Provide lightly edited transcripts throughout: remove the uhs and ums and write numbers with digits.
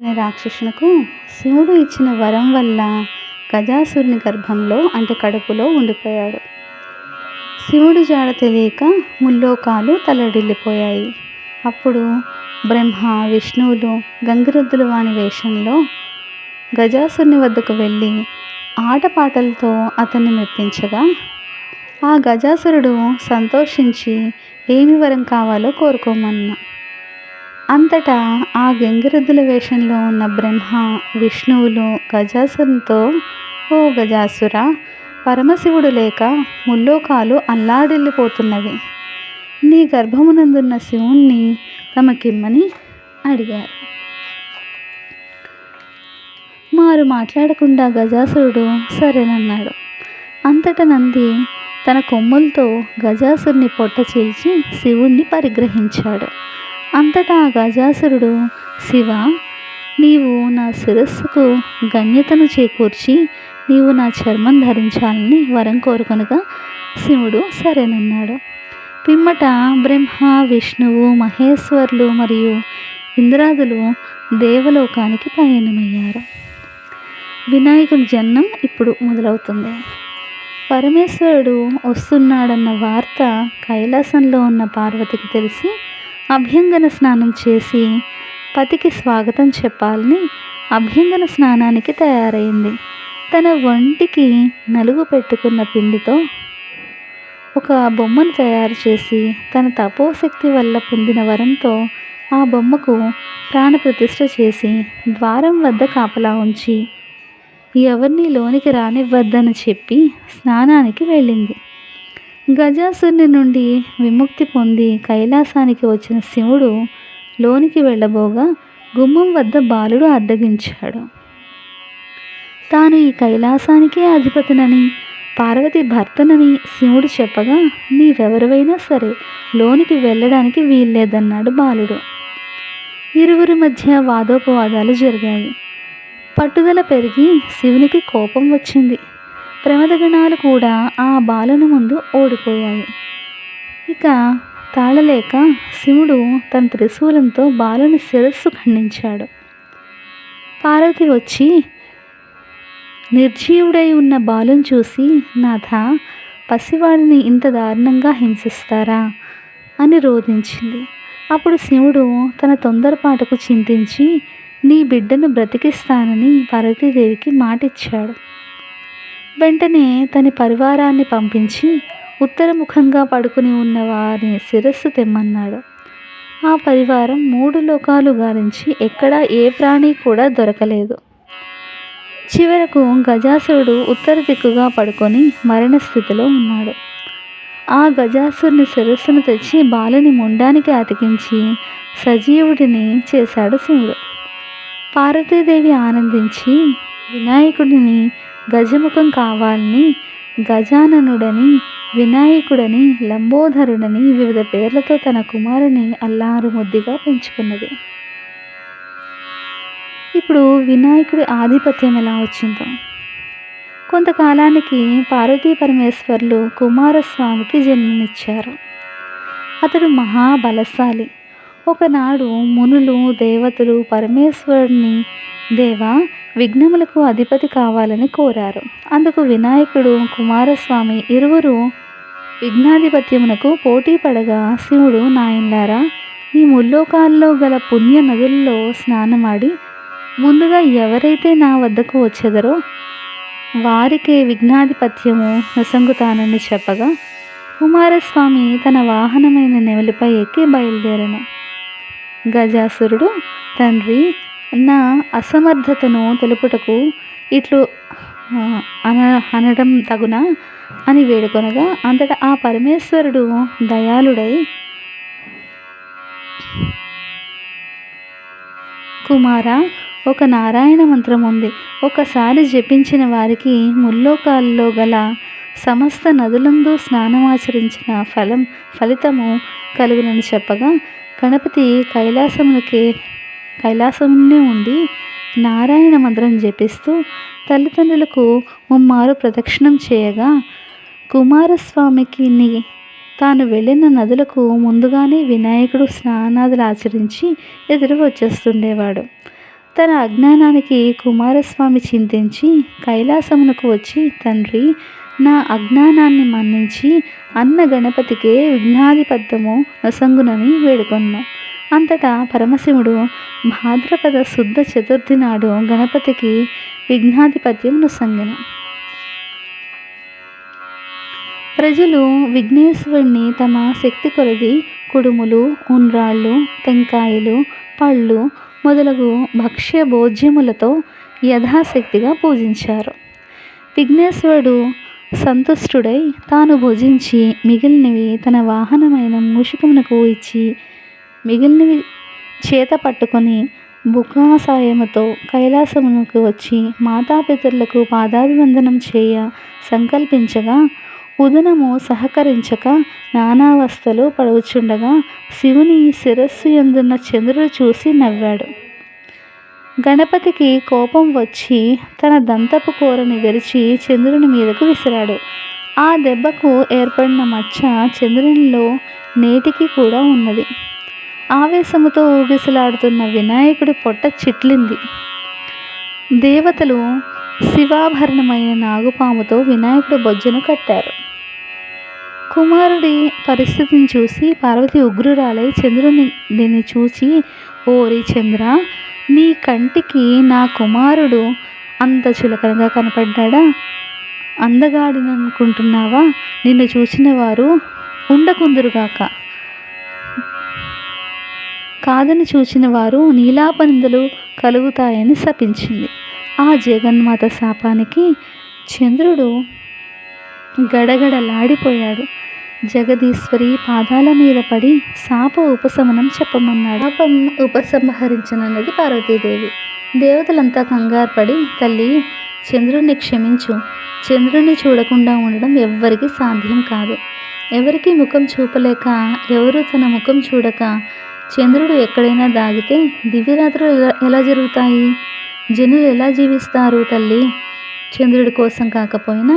అనే రాక్షసునకు శివుడు ఇచ్చిన వరం వల్ల గజాసురుని గర్భంలో అంటే కడుపులో ఉండిపోయాడు. శివుడి జాడ తెలియక ముల్లోకాలు తల్లడిల్లిపోయాయి. అప్పుడు బ్రహ్మ విష్ణువులు గంగిరెద్దుల వాని వేషంలో గజాసురుని వద్దకు వెళ్ళి ఆటపాటలతో అతన్ని మెప్పించగా ఆ గజాసురుడు సంతోషించి ఏమి వరం కావాలో కోరుకోమన్నా. అంతటా ఆ గంగిరెద్దుల వేషంలో ఉన్న బ్రహ్మ విష్ణువులు గజాసురునితో, ఓ గజాసుర, పరమశివుడు లేక ముల్లోకాలు అల్లాడిల్లిపోతున్నవి. నీ గర్భమునందున్న శివుణ్ణి తమకిమ్మని అడిగారు. మారు మాట్లాడకుండా గజాసురుడు సరేనన్నాడు. అంతట నంది తన కొమ్ములతో గజాసురుని పొట్ట చీల్చి శివుణ్ణి పరిగ్రహించాడు. అంతటా ఆ గజాసురుడు, శివ, నీవు నా శిరస్సుకు గణ్యతను చేకూర్చి నీవు నా చర్మం ధరించాలని వరం కోరుకొనగా శివుడు సరేనన్నాడు. పిమ్మట బ్రహ్మ విష్ణువు మహేశ్వరులు మరియు ఇంద్రాదులు దేవలోకానికి పయనమయ్యారు. వినాయకుడి జన్మం ఇప్పుడు మొదలవుతుంది. పరమేశ్వరుడు వస్తున్నాడన్న వార్త కైలాసంలో ఉన్న పార్వతికి తెలిసి అభ్యంగన స్నానం చేసి పతికి స్వాగతం చెప్పాలని అభ్యంగన స్నానానికి తయారైంది. తన ఒంటికి నలుగు పెట్టుకున్న పిండితో ఒక బొమ్మను తయారు చేసి తన తపోశక్తి వల్ల పొందిన వరంతో ఆ బొమ్మకు ప్రాణప్రతిష్ఠ చేసి ద్వారం వద్ద కాపలా ఉంచి ఎవరిని లోనికి రానివ్వద్దని చెప్పి స్నానానికి వెళ్ళింది. గజాసురుని నుండి విముక్తి పొంది కైలాసానికి వచ్చిన శివుడు లోనికి వెళ్ళబోగా గుమ్మం వద్ద బాలుడు అడ్డగించాడు. తాను ఈ కైలాసానికే అధిపతినని పార్వతి భర్తనని శివుడు చెప్పగా నీవెవరివైనా సరే లోనికి వెళ్ళడానికి వీల్లేదన్నాడు బాలుడు. ఇరువురి మధ్య వాదోపవాదాలు జరిగాయి. పట్టుదల పెరిగి శివునికి కోపం వచ్చింది. ప్రమదగణాలు కూడా ఆ బాలుని ముందు ఓడిపోయాయి. ఇక తాళలేక శివుడు తన త్రిశూలంతో బాలుని శిరస్సు ఖండించాడు. పార్వతి వచ్చి నిర్జీవుడై ఉన్న బాలుని చూసి, నాథ, పసివాడిని ఇంత దారుణంగా హింసిస్తారా అని రోధించింది. అప్పుడు శివుడు తన తొందరపాటుకు చింతించి నీ బిడ్డను బ్రతికిస్తానని పార్వతీదేవికి మాటిచ్చాడు. వెంటనే తన పరివారాన్ని పంపించి ఉత్తరముఖంగా పడుకుని ఉన్న వారి శిరస్సు తెమ్మన్నాడు. ఆ పరివారం 3 లోకాలు గాలించి ఎక్కడా ఏ ప్రాణి కూడా దొరకలేదు. చివరకు గజాసురుడు ఉత్తర దిక్కుగా పడుకొని మరణస్థితిలో ఉన్నాడు. ఆ గజాసురుని శిరస్సును తెచ్చి బాలుని మొండానికి అతికించి సజీవుడిని చేశాడు శివుడు. పార్వతీదేవి ఆనందించి వినాయకుడిని గజముఖం కావాలని గజాననుడని, వినాయకుడని, లంబోదరుడని వివిధ పేర్లతో తన కుమారుని అల్లారు ముద్దుగా పెంచుకున్నది. ఇప్పుడు వినాయకుడి ఆధిపత్యం ఎలా వచ్చిందో. కొంతకాలానికి పార్వతీ పరమేశ్వర్లు కుమారస్వామికి జన్మనిచ్చారు. అతడు మహాబలశాలి. ఒకనాడు మునులు దేవతలు పరమేశ్వరుడిని, దేవా, విఘ్నములకు అధిపతి కావాలని కోరారు. అందుకు వినాయకుడు కుమారస్వామి ఇరువురు విఘ్నాధిపత్యమునకు పోటీ పడగా శివుడు, నాయనలారా, ఈ ముల్లోకాల్లో గల పుణ్య నదుల్లో స్నానమాడి ముందుగా ఎవరైతే నా వద్దకు వచ్చెదరో వారికే విఘ్నాధిపత్యము నొసంగుతానని చెప్పగా కుమారస్వామి తన వాహనమైన నెమలిపై ఎక్కి బయలుదేరను. గజాసురుడు, తండ్రి, నా అసమర్థతను తెలుపుటకు ఇట్లు అనడం తగునా అని వేడుకొనగా అంతటా ఆ పరమేశ్వరుడు దయాళుడై, కుమార, ఒక నారాయణ మంత్రం ఉంది. ఒకసారి జపించిన వారికి ముల్లోకాల్లో గల సమస్త నదులందు స్నానమాచరించిన ఫలితము కలుగునని చెప్పగా గణపతి కైలాసమునే ఉండి నారాయణ మంత్రం జపిస్తూ తల్లిదండ్రులకు ముమ్మారు ప్రదక్షిణం చేయగా కుమారస్వామికి తాను వెళ్ళిన నదులకు ముందుగానే వినాయకుడు స్నానాదులు ఆచరించి ఎదురు వచ్చేస్తుండేవాడు. తన అజ్ఞానానికి కుమారస్వామి చింతించి కైలాసమునకు వచ్చి, తండ్రి, నా అజ్ఞానాన్ని మన్నించి అన్న గణపతికే విఘ్నాధిపత్యము నొసంగునని వేడుకొన్నాను. అంతటా పరమశివుడు భాద్రపద శుద్ధ చతుర్థి నాడు గణపతికి విఘ్నాధిపత్యం నొసంగెను. ప్రజలు విఘ్నేశ్వరుణ్ణి తమ శక్తి కొలది కుడుములు, ఉండ్రాళ్ళు, టెంకాయలు, పళ్ళు మొదలగు భక్ష్య భోజ్యములతో యథాశక్తిగా పూజించారు. విఘ్నేశ్వరుడు సంతుష్టుడై తాను భుజించి మిగిలినవి తన వాహనమైన మూషికమునకు ఇచ్చి, మిగిలినవి చేత పట్టుకొని బుకాసాయముతో కైలాసమునకు వచ్చి మాతాపితరులకు పాదాభివందనం చేయ సంకల్పించగా, ఉదనము సహకరించక నానావస్థలు పడుచుండగా శివుని శిరస్సు యందున్న చంద్రుడు చూసి నవ్వాడు. గణపతికి కోపం వచ్చి తన దంతపు కూరని విరిచి చంద్రుని మీదకు విసిరాడు. ఆ దెబ్బకు ఏర్పడిన మచ్చ చంద్రునిలో నేటికి కూడా ఉన్నది. ఆవేశముతో ఊగిసలాడుతున్న వినాయకుడి పొట్ట చిట్లింది. దేవతలు శివాభరణమైన నాగుపాముతో వినాయకుడి బొజ్జను కట్టారు. కుమారుడి పరిస్థితిని చూసి పార్వతి ఉగ్రురాలై చంద్రుడిని చూచి, ఓరి చంద్ర, నీ కంటికి నా కుమారుడు అంత చులకనగా కనపడ్డా? అందగాడిననుకుంటున్నావా? నిన్ను చూసిన వారు ఉండకుందురుగాక, కాదని చూచిన వారు నీలాపనిందలు కలుగుతాయని శపించింది. ఆ జగన్మాత శాపానికి చంద్రుడు గడగడలాడిపోయాడు. జగదీశ్వరి పాదాల మీద పడి శాప ఉపశమనం చెప్పమన్నాడు. శాపం ఉపసంహరించనన్నది పార్వతీదేవి. దేవతలంతా కంగారు పడి, తల్లి, చంద్రుడిని క్షమించు. చంద్రుడిని చూడకుండా ఉండడం ఎవ్వరికీ సాధ్యం కాదు. ఎవరికి ముఖం చూపలేక, ఎవరు తన ముఖం చూడక చంద్రుడు ఎక్కడైనా దాగితే దివ్యరాత్రులు ఎలా జరుగుతాయి? జనులు ఎలా జీవిస్తారు? తల్లి, చంద్రుడి కోసం కాకపోయినా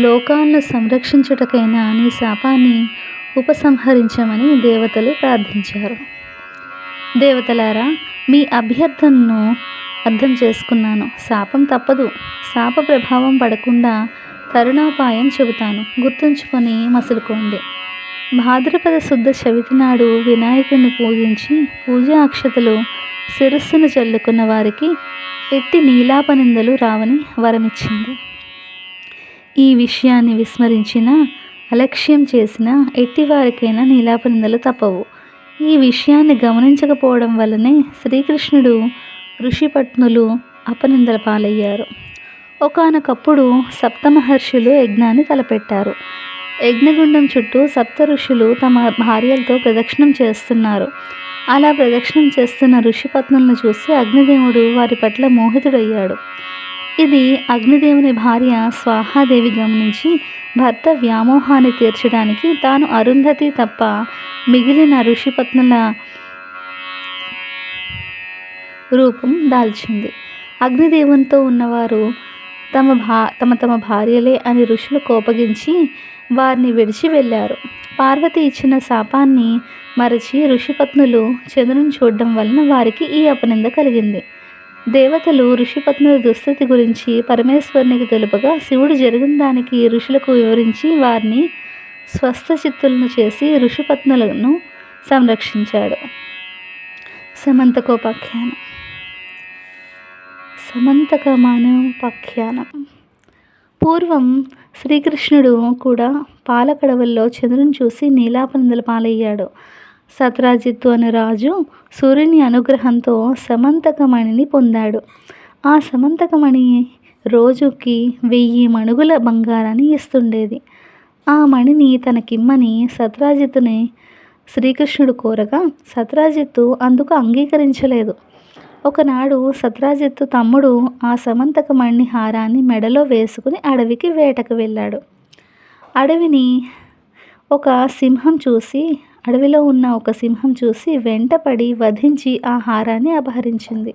లోకాలను సంరక్షించుటకైనా నీ శాపాన్ని ఉపసంహరించమని దేవతలు ప్రార్థించారు. దేవతలారా, మీ అభ్యర్థనను అర్థం చేసుకున్నాను. శాపం తప్పదు. శాప ప్రభావం పడకుండా తరుణోపాయం చెబుతాను, గుర్తుంచుకొని మసులుకోండి. భాద్రపద శుద్ధ చవితి నాడు వినాయకుడిని పూజించి పూజా అక్షతలు శిరస్సును చల్లుకున్న వారికి ఎట్టి నీలాపనిందలు రావని వరమిచ్చింది. ఈ విషయాన్ని విస్మరించిన, అలక్ష్యం చేసిన ఎట్టివారికైనా నీలాపనిందలు తప్పవు. ఈ విషయాన్ని గమనించకపోవడం వల్లనే శ్రీకృష్ణుడు, ఋషిపత్నులు అపనిందల పాలయ్యారు. ఒకానొకప్పుడు సప్తమహర్షులు యజ్ఞాన్ని తలపెట్టారు. యజ్ఞగుండం చుట్టూ సప్త ఋషులు తమ భార్యలతో ప్రదక్షిణం చేస్తున్నారు. అలా ప్రదక్షిణం చేస్తున్న ఋషిపత్నులను చూసి అగ్నిదేవుడు వారి పట్ల మోహితుడయ్యాడు. ఇది అగ్నిదేవుని భార్య స్వాహాదేవి గమనించి భర్త వ్యామోహాన్ని తీర్చడానికి తాను అరుంధతి తప్ప మిగిలిన ఋషిపత్నుల రూపం దాల్చింది. అగ్నిదేవునితో ఉన్నవారు తమ భార్యలే అని ఋషులు కోపగించి వారిని విడిచి వెళ్ళారు. పార్వతి ఇచ్చిన శాపాన్ని మరచి ఋషిపత్నులు చంద్రుని చూడడం వలన వారికి ఈ అపనింద కలిగింది. దేవతలు ఋషిపత్నుల దుస్థితి గురించి పరమేశ్వరునికి తెలుపగా శివుడు జరిగిన దానికి ఋషులకు వివరించి వారిని స్వస్థచిత్తులను చేసి ఋషిపత్నులను సంరక్షించాడు. సమంతకమానోపాఖ్యానం. పూర్వం శ్రీకృష్ణుడు కూడా పాలకడవల్లో చంద్రుని చూసి నీలాపనిందల పాలయ్యాడు. సత్రాజిత్తు అనే రాజు సూర్యుని అనుగ్రహంతో సమంతకమణిని పొందాడు. ఆ సమంతకమణి రోజుకి 1000 మణుగుల బంగారాన్ని ఇస్తుండేది. ఆ మణిని తనకిమ్మని సత్రాజిత్తుని శ్రీకృష్ణుడు కోరగా సత్రాజిత్తు అందుకు అంగీకరించలేదు. ఒకనాడు సత్రాజిత్తు తమ్ముడు ఆ సమంతకమణి హారాన్ని మెడలో వేసుకుని అడవికి వేటకు వెళ్ళాడు. అడవిలో ఉన్న ఒక సింహం చూసి వెంటపడి వధించి ఆ హారాన్ని అపహరించింది.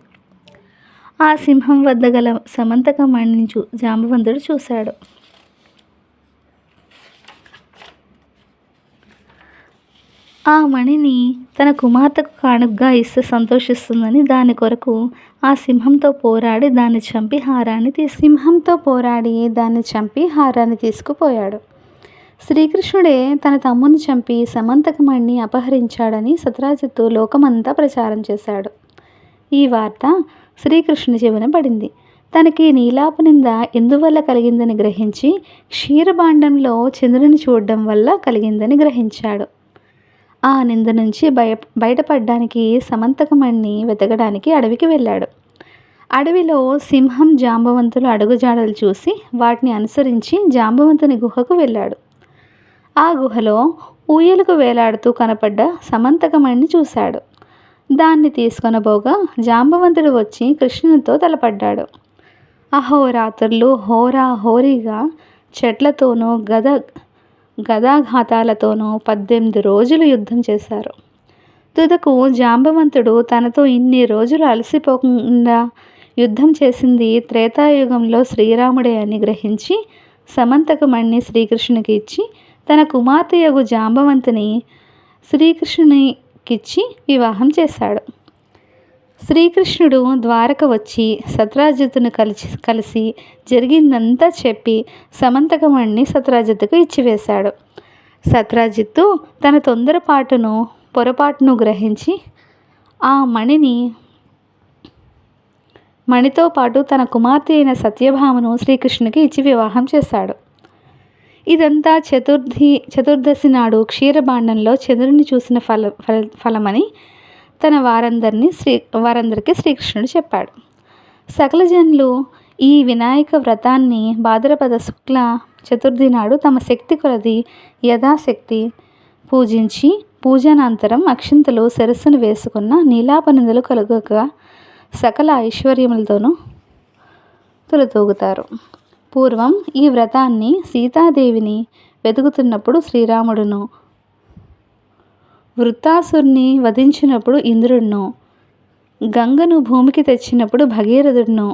ఆ సింహం వద్ద గల సమంతకమణిని జాంబవంతుడు చూశాడు. ఆ మణిని తన కుమార్తెకు కానుకగా ఇస్తే సంతోషిస్తుందని దాని కొరకు ఆ సింహంతో పోరాడి దాన్ని చంపి హారాన్ని తీసుకుపోయాడు. శ్రీకృష్ణుడే తన తమ్ముని చంపి సమంతకమణిని అపహరించాడని సత్రాజిత్తు లోకమంతా ప్రచారం చేశాడు. ఈ వార్త శ్రీకృష్ణుని చెవిన పడింది. తనకి నీలాప నింద ఎందువల్ల కలిగిందని గ్రహించి క్షీరభాండంలో చంద్రుని చూడడం వల్ల కలిగిందని గ్రహించాడు. ఆ నింద నుంచి బయటపడడానికి సమంతకమణిని వెతకడానికి అడవికి వెళ్ళాడు. అడవిలో సింహం, జాంబవంతుల అడుగుజాడలు చూసి వాటిని అనుసరించి జాంబవంతుని గుహకు వెళ్ళాడు. ఆ గుహలో ఊయలకు వేలాడుతూ కనపడ్డ సమంతకమణిని చూశాడు. దాన్ని తీసుకొనబోగా జాంబవంతుడు వచ్చి కృష్ణునితో తలపడ్డాడు. అహోరాత్రులు హోరీగా చెట్లతోనూ గదాఘాతాలతోనూ 18 రోజులు యుద్ధం చేశారు. తుదకు జాంబవంతుడు తనతో ఇన్ని రోజులు అలసిపోకుండా యుద్ధం చేసింది త్రేతాయుగంలో శ్రీరాముడే అని గ్రహించి సమంతకమణిని శ్రీకృష్ణునికి ఇచ్చి తన కుమార్తెయగు జాంబవంతిని శ్రీకృష్ణునికిచ్చి వివాహం చేశాడు. శ్రీకృష్ణుడు ద్వారక వచ్చి సత్రాజిత్తును కలిసి జరిగిందంతా చెప్పి సమంతకమణిని సత్రాజిత్తుకు ఇచ్చివేశాడు. సత్రాజిత్తు తన పొరపాటును గ్రహించి ఆ మణితో పాటు తన కుమార్తె అయిన సత్యభామను శ్రీకృష్ణునికి ఇచ్చి వివాహం చేశాడు. ఇదంతా చతుర్దశి నాడు క్షీరభాండంలో చంద్రుని చూసిన ఫలమని తన వారందరికీ శ్రీకృష్ణుడు చెప్పాడు. సకల జనులు ఈ వినాయక వ్రతాన్ని భాద్రపద శుక్ల చతుర్థి నాడు తమ శక్తి కొలది యథాశక్తి పూజించి పూజానంతరం అక్షింతలు శిరస్సును వేసుకున్న నీలాపనిందలు కలుగక సకల ఐశ్వర్యములతోనూ తులతూగుతారు. పూర్వం ఈ వ్రతాన్ని సీతాదేవిని వెతుకుతున్నప్పుడు శ్రీరాముడును, వృత్తాసురుని వధించినప్పుడు ఇంద్రుడును, గంగను భూమికి తెచ్చినప్పుడు భగీరథుడును,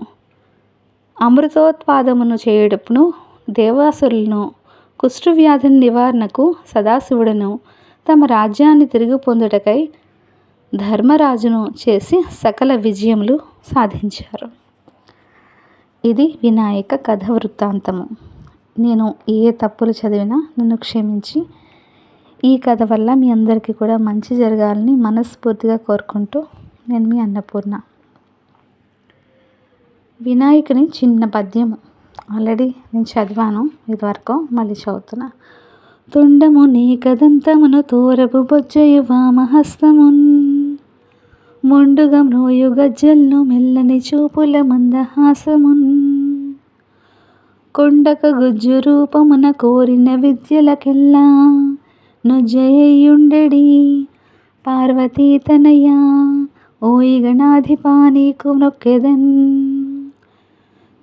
అమృతోత్పాదమును చేయుటప్పుడు దేవాసురులను, కుష్ఠవ్యాధి నివారణకు సదాశివుడును, తమ రాజ్యాన్ని తిరిగి పొందుటకై ధర్మరాజును చేసి సకల విజయములు సాధించారు. ఇది వినాయక కథ వృత్తాంతము. నేను ఏ తప్పులు చదివినా నన్ను క్షమించి ఈ కథ వల్ల మీ అందరికీ కూడా మంచి జరగాలని మనస్ఫూర్తిగా కోరుకుంటూ నేను మీ అన్నపూర్ణ. వినాయకుని చిన్న పద్యము ఆల్రెడీ నేను చదివాను ఇదివరకు, మళ్ళీ చదువుతున్నా. తొండము నీ కదంతమును తోరపు బొజ్జయు వామహస్తమున్ మొండుగా మ్రోయు గజ్జల్ను మెల్లని చూపుల మందహాసమున్ కొండక గుజ్జు రూపమున కోరిన విద్యలకెల్లా నుజ్జయుండెడి పార్వతీ తనయ ఓయి గణాధిపా నీకు నొక్కెదన్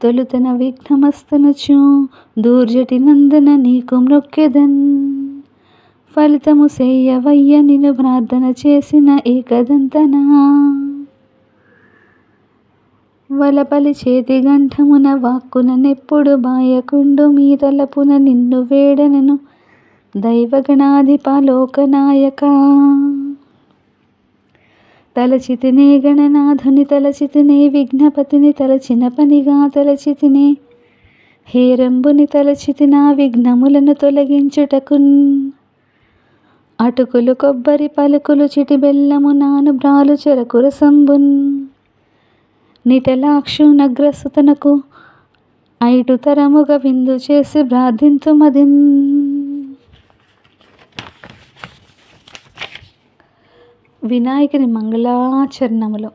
తొలుతన విఘ్నమస్తనుచు దూర్జటి నందన నీకు మ్రొక్కెదన్ ఫలితము సేయవయ్య నిన్ను ప్రార్థన చేసిన ఏకదంతనా వలపలి చేతి గంఠమున వాక్కున నెప్పుడు బాయకుండు మీ తలపున నిన్ను వేడనను దైవగణాధిప లోకనాయక తలచితినే గణనాథుని తలచితినే విఘ్నపతిని తలచిన పనిగా తలచితినే హేరంబుని తలచితి నా విఘ్నములను తొలగించుటకున్ అటుకులు కొబ్బరి పలుకులు చిటి బెల్లము నాను బ్రాలు చెరకు రసంబున్ నిటలాక్షు నగ్రసుతనకు ఐటు తరముగ విందు చేసి ప్రార్థింతుమదిన్. వినాయకుని మంగళాచరణములు.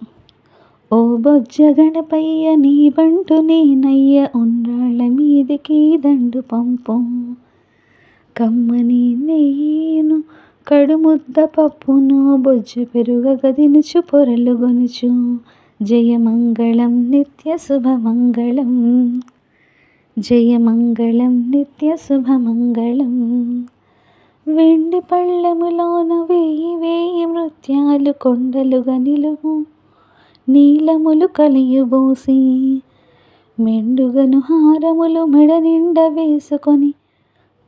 ఓ బొజ్జ గణపయ్య నీ బంటు నేనయ్య ఉండ్రాళ్ళ మీదికి దండు పంపం కమ్మని నెయ్యిను కడుముద్ద పప్పును బొజ్జ పెరుగ గదినుచు పొరలు గొనుచు జయమంగళం నిత్య శుభమంగళం జయమంగళం నిత్య శుభమంగళం. వెండి పళ్ళెములోన వేయి మృత్యాలు కొండలుగా నిలువు నీలములు కలియుబోసి మెండుగను హారములు మెడ నిండ వేసుకొని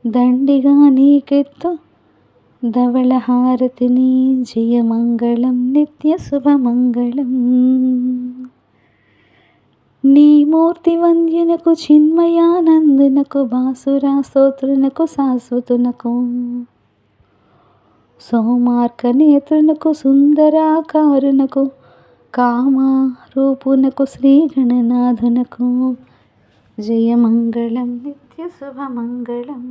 దండిగా నీకెత్తు ధవళహారతిని జయమంగళం నిత్యశుభమంగళం. నీ మూర్తి వంద్యునకు చిన్మయానందునకు బాసురా స్తోత్రునకు శాశ్వతునకు సౌమార్కనేత్రునకు సుందరాకారునకు కామరూపునకు శ్రీగణనాథునకు జయమంగళం నిత్యశుభమంగళం.